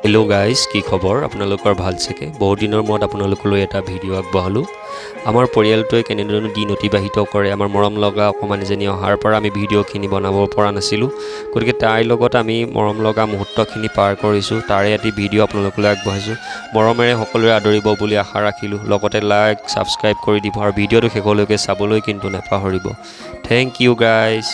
Hello' guys, কি খবৰ? আপোনালোকৰ ভাল চাগে? বহুত দিনৰ মূৰত আপোনালোকলৈ এটা ভিডিঅ' আগবঢ়ালোঁ। আমাৰ পৰিয়ালটোৱে কেনেধৰণে দিন অতিবাহিত কৰে, আমাৰ মৰম লগা অকণমানিজনী অহাৰ পৰা আমি ভিডিঅ'খিনি বনাব পৰা নাছিলোঁ। গতিকে তাইৰ লগত আমি মৰম লগা মুহূৰ্তখিনি পাৰ কৰিছোঁ, তাৰে এটি ভিডিঅ' আপোনালোকলৈ আগবঢ়াইছোঁ। মৰমেৰে সকলোৱে আদৰিব বুলি আশা ৰাখিলোঁ। লগতে লাইক, ছাবস্ক্ৰাইব কৰি দিব আৰু ভিডিঅ'টো শেষলৈকে চাবলৈ কিন্তু নাপাহৰিব। Thank you guys.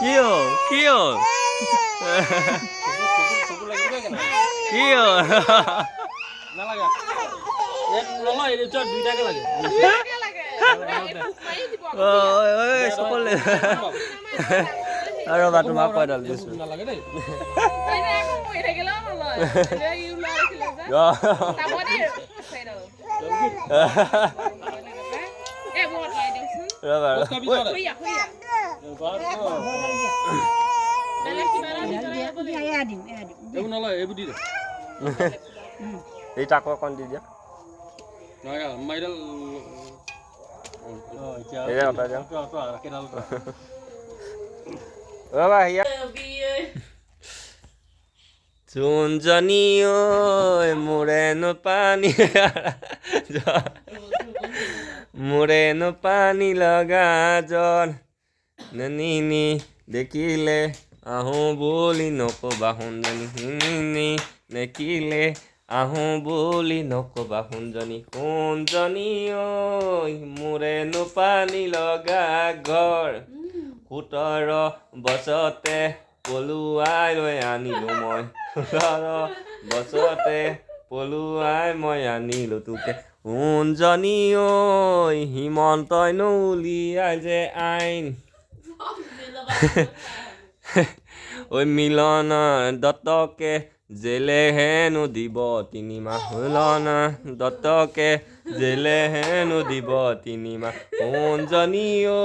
কি হ'ল? কি হ'ল? কি হ'ল? নালাগে এক নলয় এই দুইটাকে লাগে সকলোৱে আৰু বা তোমাক কৈডাল দিছোঁ নালাগে দেই এইবোৰ নলয় এইবোৰ দি দে এই টাকো অকণ দি দিয়া মাইডাল চোনজনী ঐ মোৰেনো পানী মোৰেনো পানী লগা জন নানি দেখিলে আহোঁ বুলি নকবা সোণজনী দেখিলে আহোঁ বুলি নকবা সোণজনী ঐ মোৰেনো পানী লগা ঘৰ 17 বছৰতে পলুৱাই লৈ আনিলোঁ মই 17 বছৰতে পলুৱাই মই আনিলোঁ তোকে সোণজনী ঐ হিমন্তইনো উলিয়াই যে আইন ঐ মিলন দত্তকে জেলে হেনো দিব 3 মাহ মিলন দত্তকে জেলে হেনো দিব 3 মাহ সোণজনী ঐ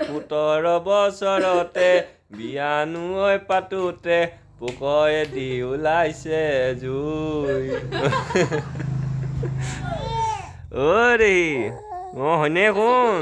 17 বছৰতে বিয়ানো ঐ পাতোতে পোকৰে দি ওলাইছে জুই অ' দেহি হয়নে কোন